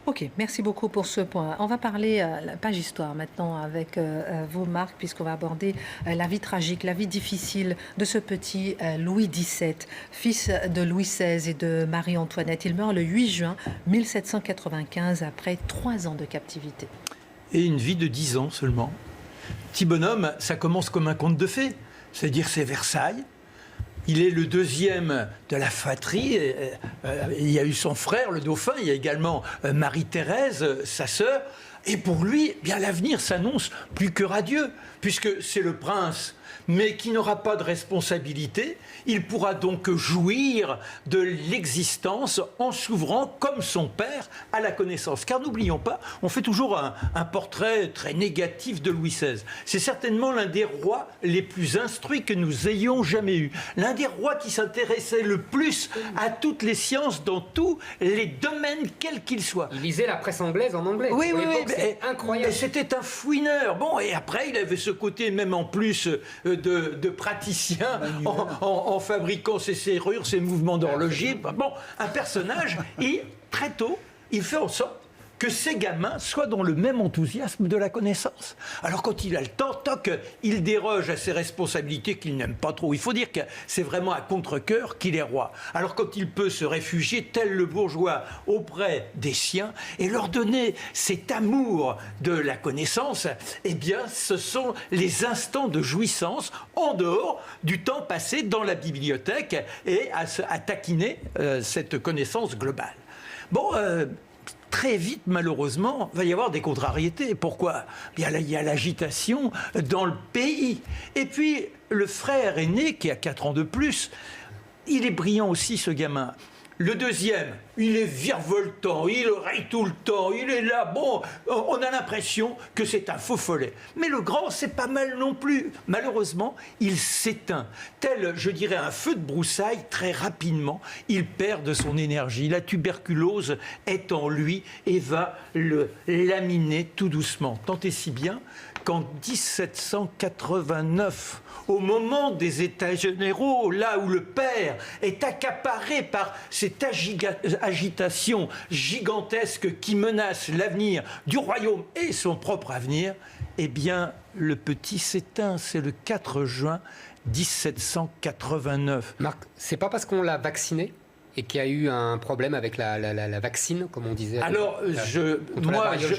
Ok, merci beaucoup pour ce point. On va parler la page histoire maintenant avec vous, Marc, puisqu'on va aborder la vie tragique, la vie difficile de ce petit Louis XVII, fils de Louis XVI et de Marie-Antoinette. Il meurt le 8 juin 1795 après 3 ans de captivité. Et une vie de 10 ans seulement. Petit bonhomme, ça commence comme un conte de fées, c'est-à-dire c'est Versailles. Il est le deuxième de la fratrie. Il y a eu son frère, le dauphin. Il y a également Marie-Thérèse, sa sœur. Et pour lui, bien l'avenir s'annonce plus que radieux, puisque c'est le prince, mais qui n'aura pas de responsabilité. Il pourra donc jouir de l'existence en s'ouvrant, comme son père, à la connaissance. Car n'oublions pas, on fait toujours un portrait très négatif de Louis XVI. C'est certainement l'un des rois les plus instruits que nous ayons jamais eu. L'un des rois qui s'intéressait le plus à toutes les sciences dans tous les domaines, quels qu'ils soient. Il lisait la presse anglaise en anglais. Oui, oui, oui. C'est incroyable. Et c'était un fouineur. Bon, et après, il avait ce côté, même en plus, de praticien en fabriquant ses serrures, ses mouvements d'horloger. Bon, un personnage, et très tôt, il fait en sorte que ces gamins soient dans le même enthousiasme de la connaissance. Alors quand il a le temps, toc, il déroge à ses responsabilités qu'il n'aime pas trop. Il faut dire que c'est vraiment à contre-cœur qu'il est roi. Alors quand il peut se réfugier, tel le bourgeois, auprès des siens, et leur donner cet amour de la connaissance, eh bien ce sont les instants de jouissance en dehors du temps passé dans la bibliothèque et à taquiner cette connaissance globale. Bon, très vite, malheureusement, il va y avoir des contrariétés. Pourquoi ? Il y a l'agitation dans le pays. Et puis, le frère aîné, qui a 4 ans de plus, il est brillant aussi, ce gamin. Le deuxième, il est virevoltant, il raille tout le temps, il est là, bon, on a l'impression que c'est un faux follet. Mais le grand, c'est pas mal non plus. Malheureusement, il s'éteint. Tel, je dirais, un feu de broussailles, très rapidement, il perd de son énergie. La tuberculose est en lui et va le laminer tout doucement. Tant et si bien qu'en 1789, au moment des États généraux, là où le père est accaparé par cette agitation gigantesque qui menace l'avenir du royaume et son propre avenir, eh bien, le petit s'éteint. C'est le 4 juin 1789. Marc, c'est pas parce qu'on l'a vacciné et qu'il y a eu un problème avec la vaccine, comme on disait. Alors, je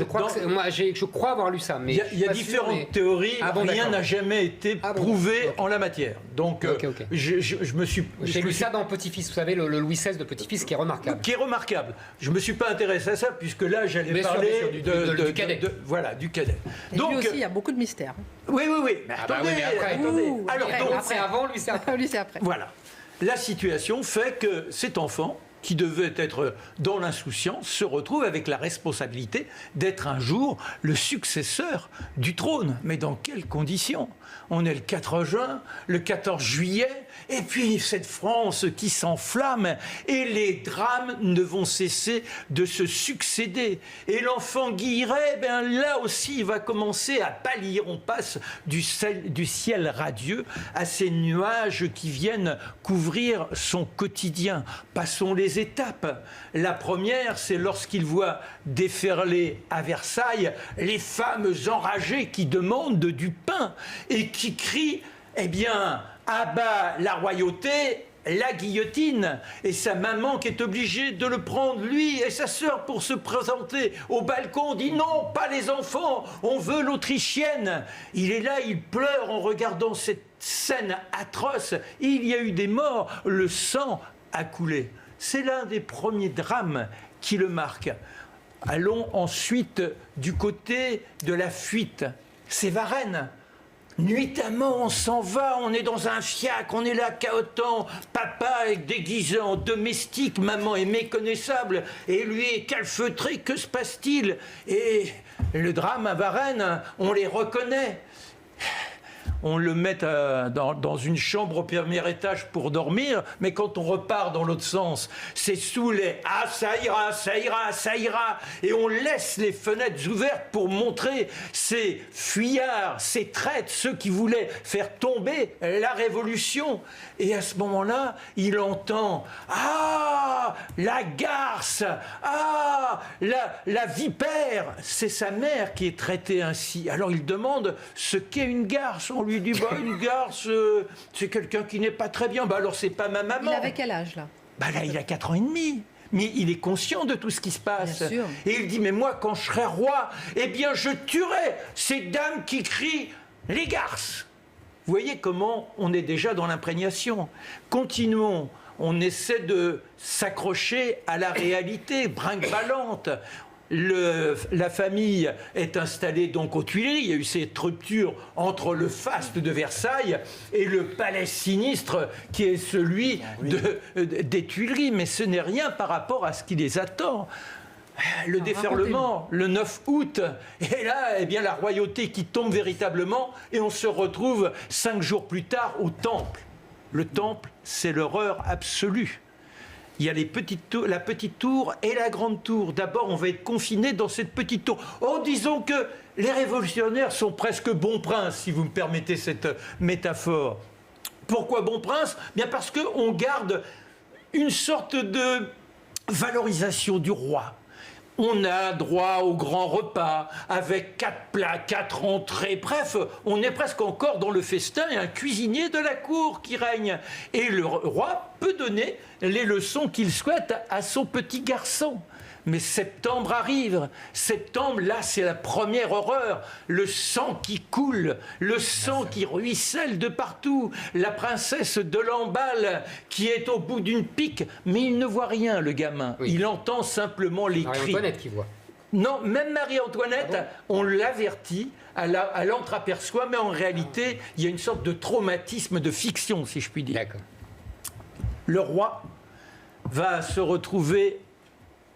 crois avoir lu ça. Mais il y a différentes théories. Rien n'a jamais été prouvé en la matière. Donc, je me suis... J'ai lu ça dans Petit-Fils, vous savez, le Louis XVI de Petit-Fils, qui est remarquable. Qui est remarquable. Je ne me suis pas intéressé à ça, puisque là, j'allais parler du cadet. Voilà, du cadet. Et donc, lui aussi, il y a beaucoup de mystères. Oui. Mais attendez, attendez. Alors, c'est avant, lui, c'est après. Lui, c'est après. Voilà. La situation fait que cet enfant, qui devait être dans l'insouciance, se retrouve avec la responsabilité d'être un jour le successeur du trône. Mais dans quelles conditions ? On est le 4 juin, le 14 juillet, et puis cette France qui s'enflamme, et les drames ne vont cesser de se succéder. Et l'enfant Guilleret, là aussi, il va commencer à pâlir. On passe du ciel radieux à ces nuages qui viennent couvrir son quotidien. Passons les étapes. La première, c'est lorsqu'il voit déferler à Versailles les femmes enragées qui demandent du pain et qui crient, eh bien, à bas la royauté, la guillotine. Et sa maman qui est obligée de le prendre, lui et sa sœur, pour se présenter au balcon, dit non, pas les enfants, on veut l'Autrichienne. Il est là, il pleure en regardant cette scène atroce. Il y a eu des morts, le sang a coulé. C'est l'un des premiers drames qui le marque. Allons ensuite du côté de la fuite. C'est Varennes. Nuitamment, on s'en va, on est dans un fiacre, on est là cahotant, papa est déguisé en domestique, maman est méconnaissable, et lui est calfeutré, que se passe-t-il ? Et le drame à Varennes, on les reconnaît. on le met dans une chambre au premier étage pour dormir, mais quand on repart dans l'autre sens, c'est sous les « Ah, ça ira, ça ira, ça ira !» et on laisse les fenêtres ouvertes pour montrer ces fuyards, ces traîtres, ceux qui voulaient faire tomber la révolution. Et à ce moment-là, il entend « Ah, la garce! Ah, la vipère !» C'est sa mère qui est traitée ainsi. Alors il demande ce qu'est une garce. On lui dit bah, une garce, c'est quelqu'un qui n'est pas très bien. Bah, alors c'est pas ma maman. Il avait quel âge là? Bah, là, il a 4 ans et demi. Mais il est conscient de tout ce qui se passe. Bien sûr. Et il dit mais moi, quand je serai roi, eh bien je tuerai ces dames qui crient les garces. Vous voyez comment on est déjà dans l'imprégnation. Continuons. On essaie de s'accrocher à la réalité, brinque-ballante. La famille est installée donc aux Tuileries. Il y a eu cette rupture entre le faste de Versailles et le palais sinistre qui est celui des Tuileries. Mais ce n'est rien par rapport à ce qui les attend. Le déferlement, le 9 août, et là, eh bien, la royauté qui tombe véritablement, et on se retrouve 5 jours plus tard au Temple. Le Temple, c'est l'horreur absolue. Il y a la petite tour et la grande tour. D'abord, on va être confiné dans cette petite tour. Oh, disons que les révolutionnaires sont presque bons princes, si vous me permettez cette métaphore. Pourquoi bons princes? Bien parce qu'on garde une sorte de valorisation du roi. On a droit au grand repas avec 4 plats, 4 entrées. Bref, on est presque encore dans le festin et un cuisinier de la cour qui règne. Et le roi peut donner les leçons qu'il souhaite à son petit garçon. Mais septembre arrive. Septembre, là, c'est la première horreur. Le sang qui coule, le sang qui ruisselle de partout. La princesse de Lamballe qui est au bout d'une pique, mais il ne voit rien, le gamin. Oui. Il entend simplement les cris. Marie-Antoinette qui voit. Non, même Marie-Antoinette, on l'avertit, elle entreaperçoit, mais en réalité, il y a une sorte de traumatisme de fiction, si je puis dire. D'accord. Le roi va se retrouver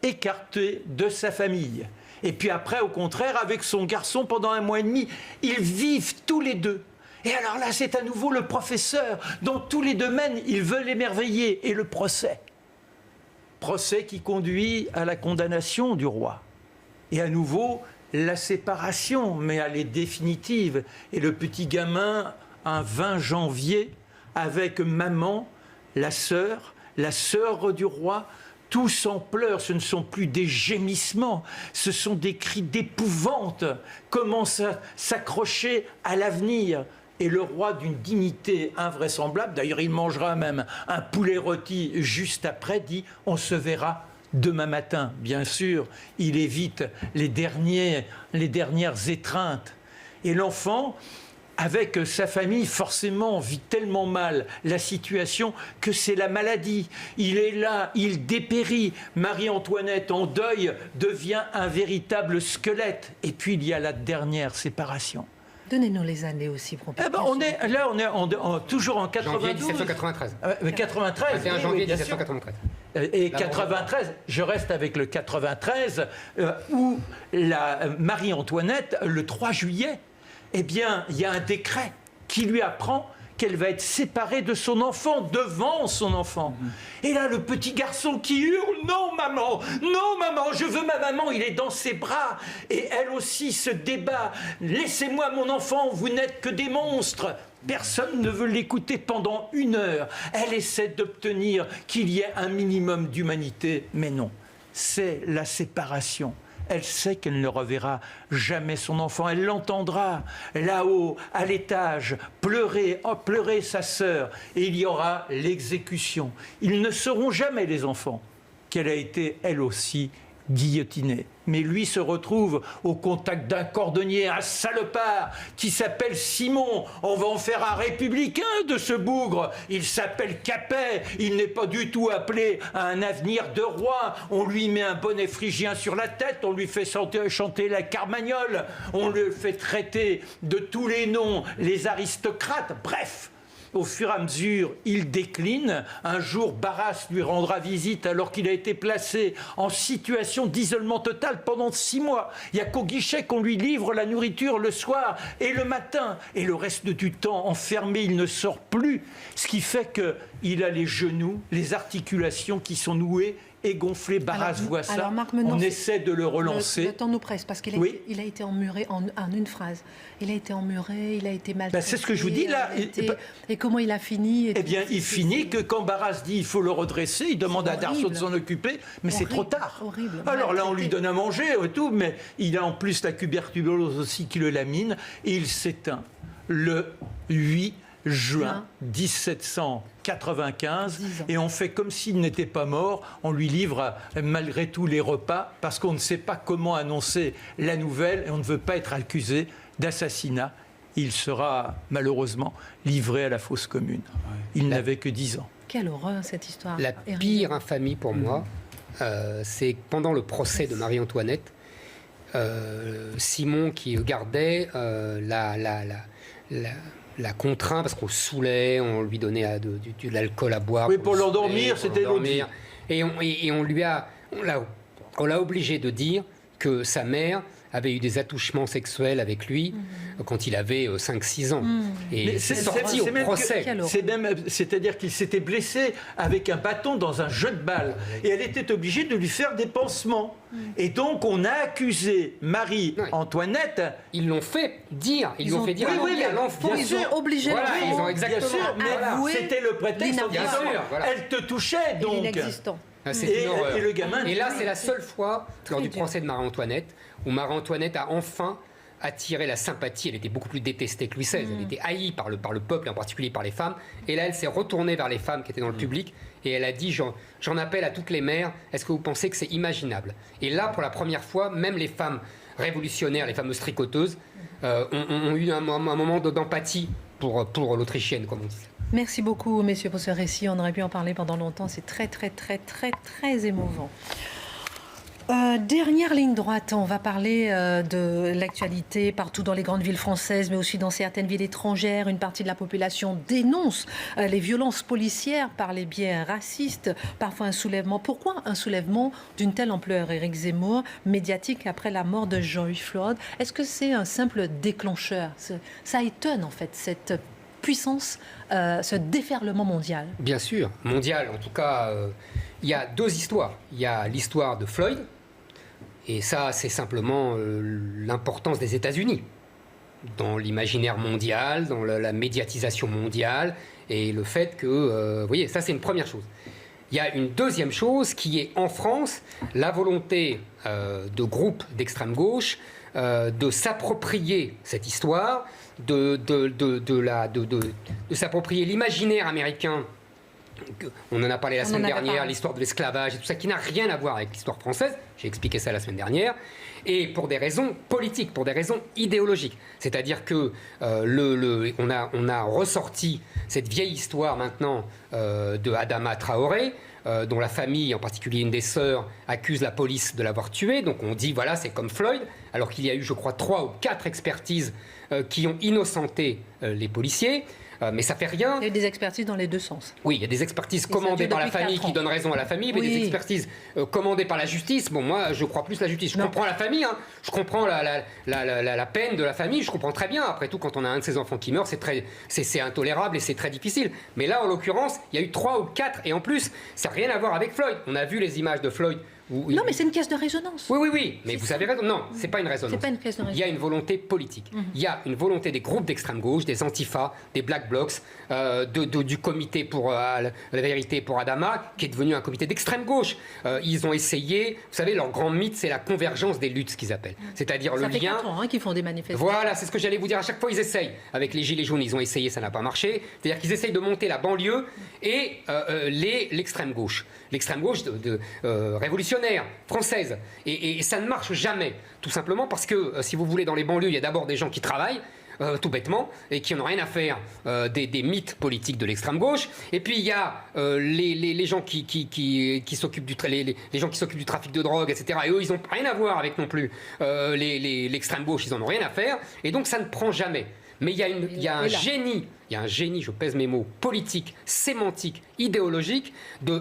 écarté de sa famille. Et puis après, au contraire, avec son garçon, pendant 1 mois et demi, ils vivent tous les deux. Et alors là, c'est à nouveau le professeur. Dans tous les domaines, ils veulent émerveiller. Et le procès. Procès qui conduit à la condamnation du roi. Et à nouveau, la séparation, mais elle est définitive. Et le petit gamin, un 20 janvier, avec maman, la sœur du roi, tous en pleurs, ce ne sont plus des gémissements, ce sont des cris d'épouvante, commencent à s'accrocher à l'avenir. Et le roi, d'une dignité invraisemblable, d'ailleurs il mangera même un poulet rôti juste après, dit « on se verra demain matin ». Bien sûr, il évite les dernières étreintes. Et l'enfant, avec sa famille, forcément, vit tellement mal la situation que c'est la maladie. Il est là, il dépérit. Marie-Antoinette, en deuil, devient un véritable squelette. Et puis, il y a la dernière séparation. Donnez-nous les années aussi. Pour on est toujours en 92. Janvier 1793. 93. 21 janvier 1793. Et 93, je reste avec le 93, où la Marie-Antoinette, le 3 juillet, eh bien, il y a un décret qui lui apprend qu'elle va être séparée de son enfant, devant son enfant. Et là, le petit garçon qui hurle « Non, maman! Non, maman! Je veux ma maman! » Il est dans ses bras. Et elle aussi se débat. « Laissez-moi mon enfant, vous n'êtes que des monstres !» Personne ne veut l'écouter pendant 1 heure. Elle essaie d'obtenir qu'il y ait un minimum d'humanité. Mais non, c'est la séparation. Elle sait qu'elle ne reverra jamais son enfant. Elle l'entendra là-haut, à l'étage, pleurer, pleurer sa sœur. Et il y aura l'exécution. Ils ne sauront jamais, les enfants, qu'elle a été, elle aussi, guillotinée. Mais lui se retrouve au contact d'un cordonnier, un salopard, qui s'appelle Simon. On va en faire un républicain de ce bougre. Il s'appelle Capet. Il n'est pas du tout appelé à un avenir de roi. On lui met un bonnet phrygien sur la tête. On lui fait chanter la carmagnole. On le fait traiter de tous les noms, les aristocrates. Bref, au fur et à mesure, il décline. Un jour, Barras lui rendra visite alors qu'il a été placé en situation d'isolement total pendant 6 mois. Il n'y a qu'au guichet qu'on lui livre la nourriture le soir et le matin. Et le reste du temps, enfermé, il ne sort plus. Ce qui fait qu'il a les genoux, les articulations qui sont nouées et gonflé. Barras voit ça. Alors, Marc Menon, on essaie de le relancer. Le temps nous presse parce qu'il a été emmuré en une phrase. Il a été emmuré, il a été maltraité. C'est ce que je vous dis là. Et comment il a fini Eh bien, il finit que quand Barras dit il faut le redresser, il demande à Darceau de s'en occuper, mais c'est trop tard. Horrible. Alors là, on lui donne à manger et tout, mais il a en plus la tuberculose aussi qui le lamine, et il s'éteint le 8 juin 1795, et on fait comme s'il n'était pas mort. On lui livre malgré tout les repas parce qu'on ne sait pas comment annoncer la nouvelle et on ne veut pas être accusé d'assassinat. Il sera malheureusement livré à la fosse commune. Il n'avait que 10 ans. Quelle horreur cette histoire. La pire infamie pour moi, c'est pendant le procès de Marie-Antoinette, Simon qui gardait la contraint parce qu'on le saoulait, on lui donnait de l'alcool à boire. Oui, pour l'endormir, c'était l'autre. Et on l'a obligé de dire que sa mère avait eu des attouchements sexuels avec lui quand il avait 5-6 ans. Et c'est sorti au procès. C'est-à-dire qu'il s'était blessé avec un bâton dans un jeu de balle. Et elle était obligée de lui faire des pansements. Et donc, on a accusé Marie-Antoinette. Ils l'ont fait dire. Ils l'ont fait dire à l'enfant. Ils ont obligé ils ont exactement. Bien sûr, mais c'était le prétexte en disant elle te touchait, donc. Inexistant. C'est une horreur. Et le gamin. Et là, c'est la seule fois lors du procès de Marie-Antoinette où Marie-Antoinette a enfin attiré la sympathie. Elle était beaucoup plus détestée que Louis XVI. Elle était haïe par le peuple, et en particulier par les femmes. Et là, elle s'est retournée vers les femmes qui étaient dans le public et elle a dit j'en appelle à toutes les mères. Est-ce que vous pensez que c'est imaginable? Et là, pour la première fois, même les femmes révolutionnaires, les fameuses tricoteuses, ont eu un moment d'empathie pour l'Autrichienne, comme on dit. Merci beaucoup, messieurs, pour ce récit. On aurait pu en parler pendant longtemps. C'est très, très, très, très, très émouvant. Dernière ligne droite, on va parler de l'actualité partout dans les grandes villes françaises, mais aussi dans certaines villes étrangères. Une partie de la population dénonce les violences policières par les biais racistes, parfois un soulèvement. Pourquoi un soulèvement d'une telle ampleur, Éric Zemmour, médiatique après la mort de George Floyd? Est-ce que c'est un simple déclencheur? Ça étonne en fait, cette puissance, ce déferlement mondial. Bien sûr, mondial. En tout cas, il y a 2 histoires. Il y a l'histoire de Floyd, et ça, c'est simplement l'importance des États-Unis dans l'imaginaire mondial, dans la médiatisation mondiale, et le fait que, vous voyez, ça c'est une première chose. Il y a une deuxième chose qui est, en France, la volonté de groupes d'extrême gauche de s'approprier cette histoire, de s'approprier l'imaginaire américain. On en a parlé la semaine dernière, l'histoire de l'esclavage et tout ça, qui n'a rien à voir avec l'histoire française. J'ai expliqué ça la semaine dernière. Et pour des raisons politiques, pour des raisons idéologiques. C'est-à-dire que on a ressorti cette vieille histoire maintenant de Adama Traoré, dont la famille, en particulier une des sœurs, accuse la police de l'avoir tué. Donc on dit, voilà, c'est comme Floyd, alors qu'il y a eu, je crois, 3 ou 4 expertises qui ont innocenté les policiers. Mais ça fait rien. Il y a des expertises dans les 2 sens. Oui, il y a des expertises commandées par la famille qui donnent raison à la famille, mais des expertises commandées par la justice. Bon, moi, je crois plus la justice. Je comprends la famille, hein. Je comprends la peine de la famille, je comprends très bien. Après tout, quand on a un de ses enfants qui meurt, c'est intolérable et c'est très difficile. Mais là, en l'occurrence, il y a eu 3 ou 4, et en plus, ça n'a rien à voir avec Floyd. On a vu les images de Floyd. Non, mais c'est une caisse de résonance. Oui, mais vous avez raison. Non, c'est pas une résonance. C'est pas une caisse de résonance. Il y a une volonté politique. Il y a une volonté des groupes d'extrême gauche, des antifas, des black blocs, du comité pour la vérité pour Adama, qui est devenu un comité d'extrême gauche. Ils ont essayé, vous savez, leur grand mythe, c'est la convergence des luttes, ce qu'ils appellent. C'est-à-dire le lien. Ça fait 4 ans qu'ils font des manifestations. Voilà, c'est ce que j'allais vous dire. À chaque fois, ils essayent. Avec les Gilets jaunes, ils ont essayé, ça n'a pas marché. C'est-à-dire qu'ils essayent de monter la banlieue et l'extrême gauche. L'extrême gauche révolutionnaire, française. Et ça ne marche jamais. Tout simplement parce que, si vous voulez, dans les banlieues, il y a d'abord des gens qui travaillent, tout bêtement, et qui n'ont rien à faire des mythes politiques de l'extrême gauche. Et puis il y a les gens qui s'occupent les gens qui s'occupent du trafic de drogue, etc. Et eux, ils n'ont rien à voir avec non plus l'extrême gauche. Ils n'en ont rien à faire. Et donc ça ne prend jamais. Mais il y a un génie, je pèse mes mots, politique, sémantique, idéologique, de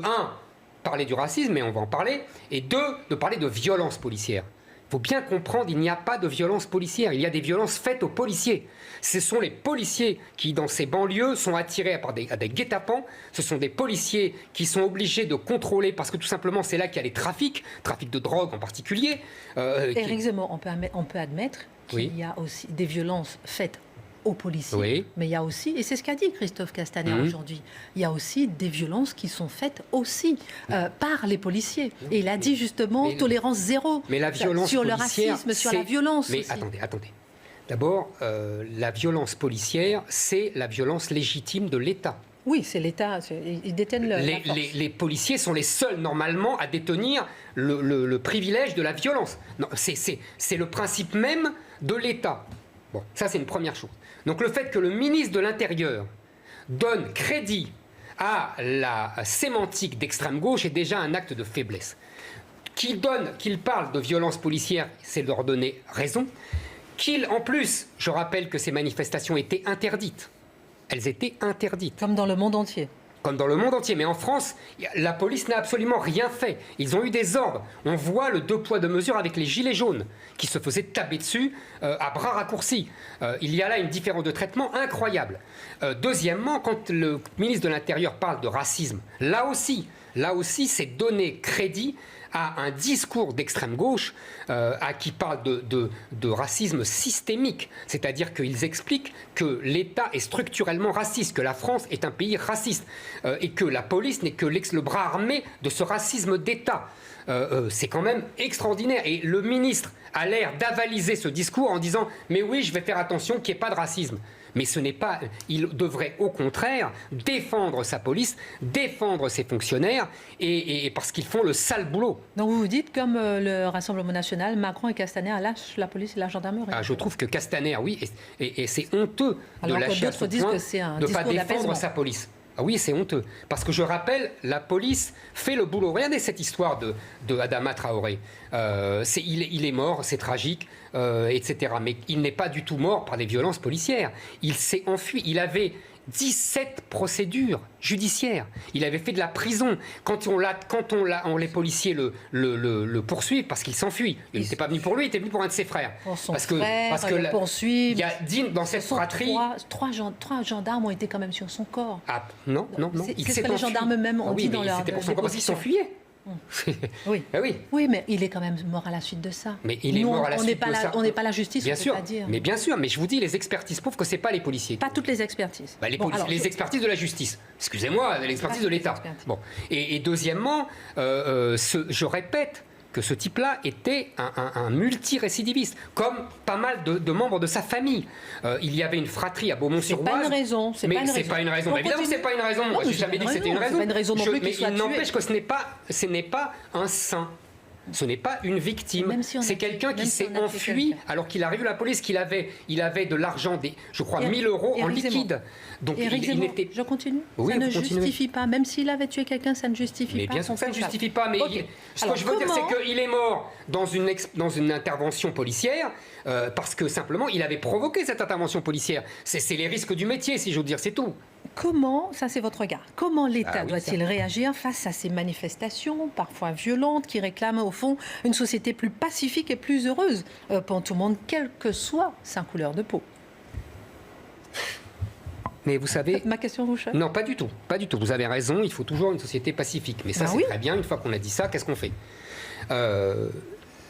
parler du racisme, mais on va en parler, et 2, de parler de violence policière. Il faut bien comprendre, il n'y a pas de violence policière, il y a des violences faites aux policiers. Ce sont les policiers qui, dans ces banlieues, sont attirés à des guet-apens. Ce sont des policiers qui sont obligés de contrôler, parce que tout simplement, c'est là qu'il y a les trafics de drogue en particulier. Éric Zemmour, on peut admettre qu'il y a aussi des violences faites aux policiers, mais il y a aussi, et c'est ce qu'a dit Christophe Castaner aujourd'hui, il y a aussi des violences qui sont faites aussi par les policiers. Et il a dit justement tolérance zéro sur le racisme, sur la violence. Mais aussi. Attendez. D'abord, la violence policière, c'est la violence légitime de l'État. Oui, c'est l'État, ils détiennent la force. Les policiers sont les seuls, normalement, à détenir le privilège de la violence. Non, c'est le principe même de l'État. Bon, ça, c'est une première chose. Donc, le fait que le ministre de l'Intérieur donne crédit à la sémantique d'extrême gauche est déjà un acte de faiblesse. Qu'il parle de violence policière, c'est leur donner raison. En plus, je rappelle que ces manifestations étaient interdites. Elles étaient interdites. Comme dans le monde entier. Comme dans le monde entier. Mais en France, la police n'a absolument rien fait. Ils ont eu des ordres. On voit le 2 poids 2 mesures avec les gilets jaunes qui se faisaient taper dessus à bras raccourcis. Il y a là une différence de traitement incroyable. Deuxièmement, quand le ministre de l'Intérieur parle de racisme, là aussi, c'est donner crédit à un discours d'extrême gauche qui parle de racisme systémique. C'est-à-dire qu'ils expliquent que l'État est structurellement raciste, que la France est un pays raciste et que la police n'est que le bras armé de ce racisme d'État. C'est quand même extraordinaire. Et le ministre a l'air d'avaliser ce discours en disant « Mais oui, je vais faire attention qu'il n'y ait pas de racisme ». Mais ce n'est pas. Il devrait au contraire défendre sa police, défendre ses fonctionnaires, et parce qu'ils font le sale boulot. Donc vous vous dites, comme le Rassemblement national, Macron et Castaner lâchent la police et la gendarmerie. Je trouve que Castaner, oui, et c'est honteux alors de lâcher à ce point de ne pas défendre sa police. Ah oui, c'est honteux. Parce que je rappelle, la police fait le boulot. Regardez cette histoire de Adama Traoré. Il est mort, c'est tragique, etc. Mais il n'est pas du tout mort par des violences policières. Il s'est enfui. Il avait 17 procédures judiciaires. Il avait fait de la prison. Quand les policiers le poursuivent parce qu'il s'enfuit. Il n'était pas venu pour lui, il était venu pour un de ses frères. Pour son frère, parce que le poursuivent. Il y a dans cette fratrie. Trois gendarmes ont été quand même sur son corps. Ah, non. C'est ce que les gendarmes même ont dit dans leur. C'était pour son corps parce qu'il s'enfuyait. Oui. Ah oui. Oui, mais il est quand même mort à la suite de ça. Mais il est mort à la suite de ça. On n'est pas la justice, bien on sûr. Peut pas dire. Mais bien sûr, mais je vous dis, les expertises prouvent que c'est pas les policiers. Pas toutes les expertises. Les expertises de la justice. Excusez-moi, l'expertise de l'État. Bon. Et deuxièmement, je répète que ce type-là était un multirécidiviste, comme pas mal de membres de sa famille. Il y avait une fratrie à Beaumont-sur-Oise. C'est pas une raison. C'est pas une raison. Évidemment, c'est pas une raison. Moi, j'ai jamais dit que c'était une raison. C'est pas une raison non plus qu'il soit tué. Mais il n'empêche que ce n'est pas un saint. Ce n'est pas une victime. C'est quelqu'un qui s'est enfui alors qu'il arrive à la police, il avait de l'argent, je crois 1000 euros en liquide. Donc il n'était. Je continue. Oui, ça ne justifie pas. Même s'il avait tué quelqu'un, ça ne justifie pas. Mais bien sûr que ça ne justifie pas. Mais ce que je veux dire, c'est qu'il est mort dans une intervention policière parce que simplement il avait provoqué cette intervention policière. C'est les risques du métier, si j'ose dire, c'est tout. Comment, ça c'est votre regard, comment l'État doit-il réagir face à ces manifestations, parfois violentes, qui réclament au fond une société plus pacifique et plus heureuse pour tout le monde, quelle que soit sa couleur de peau? Mais vous savez... Ma question vous choque? Non, pas du tout. Pas du tout. Vous avez raison, il faut toujours une société pacifique. Mais ça, c'est très bien. Une fois qu'on a dit ça, qu'est-ce qu'on fait?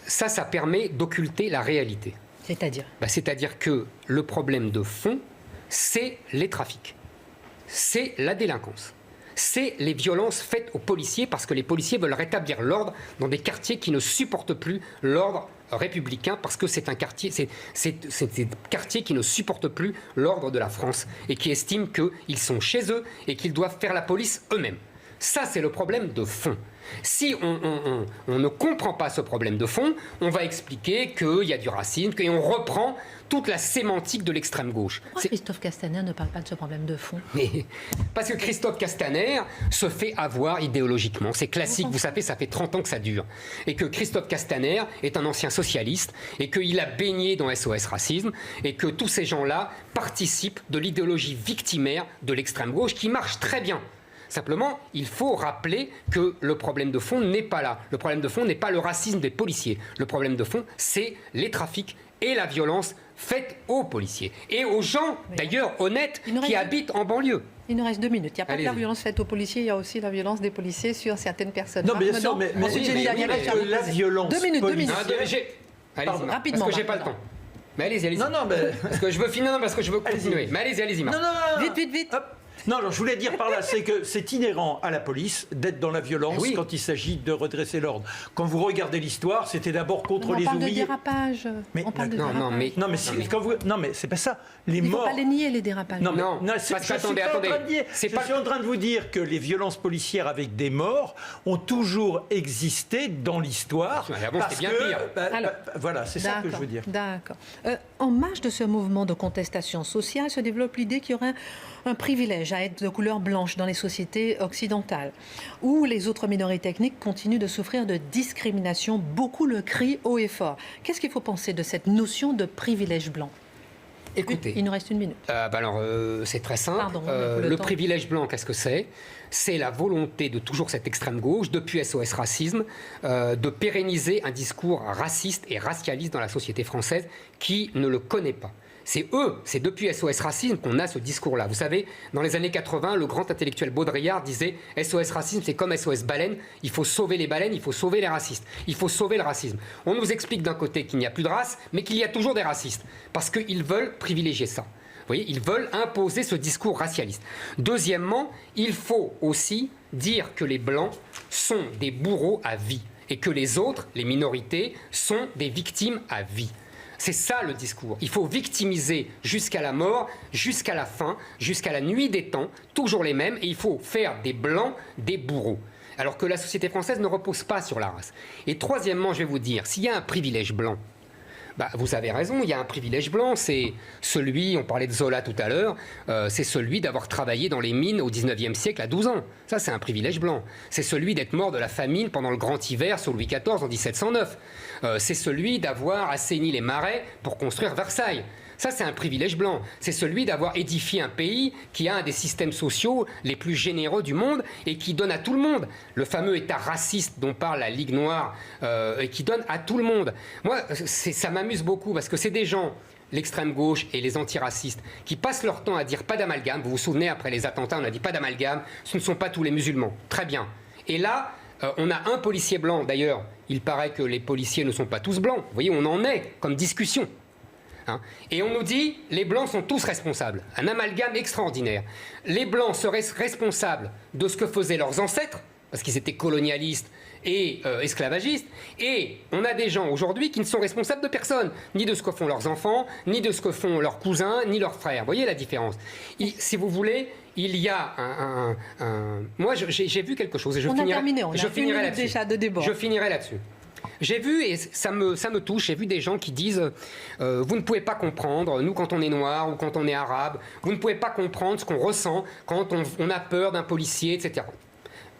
Ça permet d'occulter la réalité. C'est-à-dire? C'est-à-dire que le problème de fond, c'est les trafics. C'est la délinquance. C'est les violences faites aux policiers parce que les policiers veulent rétablir l'ordre dans des quartiers qui ne supportent plus l'ordre républicain parce que c'est des quartiers qui ne supportent plus l'ordre de la France et qui estiment qu'ils sont chez eux et qu'ils doivent faire la police eux-mêmes. Ça, c'est le problème de fond. Si on ne comprend pas ce problème de fond, on va expliquer qu'il y a du racisme, et on reprend toute la sémantique de l'extrême gauche. Pourquoi Christophe Castaner ne parle pas de ce problème de fond? Mais parce que Christophe Castaner se fait avoir idéologiquement. C'est classique, vous savez, ça fait 30 ans que ça dure. Et que Christophe Castaner est un ancien socialiste, et qu'il a baigné dans SOS Racisme, et que tous ces gens-là participent de l'idéologie victimaire de l'extrême gauche qui marche très bien. Simplement, il faut rappeler que le problème de fond n'est pas là. Le problème de fond n'est pas le racisme des policiers. Le problème de fond, c'est les trafics et la violence faite aux policiers. Et aux gens, d'ailleurs, honnêtes, qui habitent en banlieue. Il nous reste 2 minutes. Il n'y a pas que la Allez-y. violence faite aux policiers, il y a aussi la violence des policiers sur certaines personnes. Non, bien sûr, mais ensuite, j'ai une dernière question à vous la poser. violence 2 minutes, 2 minutes. policière- Allez-y, Marc, rapidement, parce que j'ai pas Marc, le temps. Mais allez-y. Non, non, mais... Parce que je veux finir, parce que je veux continuer. Mais allez-y, Marc. Non. Vite. Hop. Non, je voulais dire par là, c'est que c'est inhérent à la police d'être dans la violence Oui. quand il s'agit de redresser l'ordre. Quand vous regardez l'histoire, c'était d'abord contre On les parle de ouvriers. dérapage. Mais On parle de non, dérapage. non, mais- Non, mais, non, mais c'est pas ça. Les Il ne faut morts. pas les nier, les dérapages. Non, Non, c'est- parce je suis qu'attendez, pas en train de dire. c'est Je pas- suis en train de vous dire que les violences policières avec des morts ont toujours existé dans l'histoire. Mais avant, c'était bien pire. Alors, voilà, c'est ça que je veux dire. D'accord. En marge de ce mouvement de contestation sociale se développe l'idée qu'il y aurait un privilège à être de couleur blanche dans les sociétés occidentales, où les autres minorités ethniques continuent de souffrir de discrimination. Beaucoup le crient haut et fort. Qu'est-ce qu'il faut penser de cette notion de privilège blanc? Écoutez. Il nous reste 1 minute. C'est très simple. Pardon, le Le temps. privilège blanc, qu'est-ce que c'est? C'est la volonté de toujours cette extrême gauche, depuis SOS Racisme, de pérenniser un discours raciste et racialiste dans la société française qui ne le connaît pas. C'est eux, c'est depuis SOS Racisme qu'on a ce discours-là. Vous savez, dans les années 80, le grand intellectuel Baudrillard disait SOS Racisme, c'est comme SOS Baleine, il faut sauver les baleines, il faut sauver les racistes, il faut sauver le racisme. On nous explique d'un côté qu'il n'y a plus de race, mais qu'il y a toujours des racistes, parce qu'ils veulent privilégier ça. Vous voyez, ils veulent imposer ce discours racialiste. Deuxièmement, il faut aussi dire que les Blancs sont des bourreaux à vie, et que les autres, les minorités, sont des victimes à vie. C'est ça le discours. Il faut victimiser jusqu'à la mort, jusqu'à la fin, jusqu'à la nuit des temps, toujours les mêmes, et il faut faire des blancs des bourreaux. Alors que la société française ne repose pas sur la race. Et troisièmement, je vais vous dire, s'il y a un privilège blanc, vous avez raison, il y a un privilège blanc, c'est celui, on parlait de Zola tout à l'heure, c'est celui d'avoir travaillé dans les mines au 19e siècle à 12 ans. Ça, c'est un privilège blanc. C'est celui d'être mort de la famine pendant le grand hiver sous Louis XIV en 1709. C'est celui d'avoir assaini les marais pour construire Versailles. Ça, c'est un privilège blanc. C'est celui d'avoir édifié un pays qui a un des systèmes sociaux les plus généreux du monde et qui donne à tout le monde. Le fameux État raciste dont parle la Ligue Noire et qui donne à tout le monde. Moi, ça m'amuse beaucoup parce que c'est des gens, l'extrême gauche et les antiracistes, qui passent leur temps à dire pas d'amalgame. Vous vous souvenez, après les attentats, on a dit pas d'amalgame. Ce ne sont pas tous les musulmans. Très bien. Et là, on a un policier blanc. D'ailleurs, il paraît que les policiers ne sont pas tous blancs. Vous voyez, on en est comme discussion. Et on nous dit, les Blancs sont tous responsables. Un amalgame extraordinaire. Les Blancs seraient responsables de ce que faisaient leurs ancêtres, parce qu'ils étaient colonialistes et esclavagistes. Et on a des gens aujourd'hui qui ne sont responsables de personne, ni de ce que font leurs enfants, ni de ce que font leurs cousins, ni leurs frères. Vous voyez la différence? Si vous voulez, il y a Moi, j'ai vu quelque chose, et je finirai là-dessus. Déjà de débat. Je finirai là-dessus. J'ai vu, et ça me touche, j'ai vu des gens qui disent vous ne pouvez pas comprendre, nous quand on est noir ou quand on est arabe, vous ne pouvez pas comprendre ce qu'on ressent quand on a peur d'un policier, etc.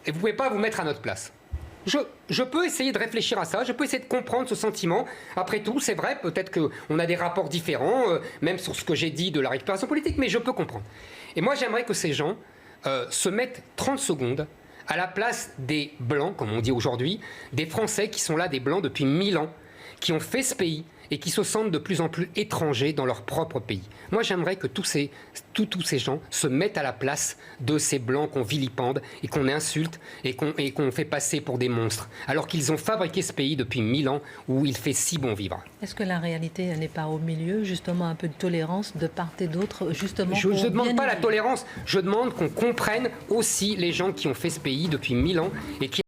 Et vous ne pouvez pas vous mettre à notre place. Je peux essayer de réfléchir à ça, je peux essayer de comprendre ce sentiment. Après tout, c'est vrai, peut-être qu'on a des rapports différents, même sur ce que j'ai dit de la récupération politique, mais je peux comprendre. Et moi, j'aimerais que ces gens se mettent 30 secondes à la place des Blancs, comme on dit aujourd'hui, des Français qui sont là, des Blancs depuis 1000 ans, qui ont fait ce pays et qui se sentent de plus en plus étrangers dans leur propre pays. Moi, j'aimerais que tous ces gens se mettent à la place de ces Blancs qu'on vilipende et qu'on insulte et qu'on fait passer pour des monstres, alors qu'ils ont fabriqué ce pays depuis 1000 ans où il fait si bon vivre. Est-ce que la réalité n'est pas au milieu, justement un peu de tolérance de part et d'autre, justement Je ne demande pas la tolérance. tolérance, je demande qu'on comprenne aussi les gens qui ont fait ce pays depuis 1000 ans et qui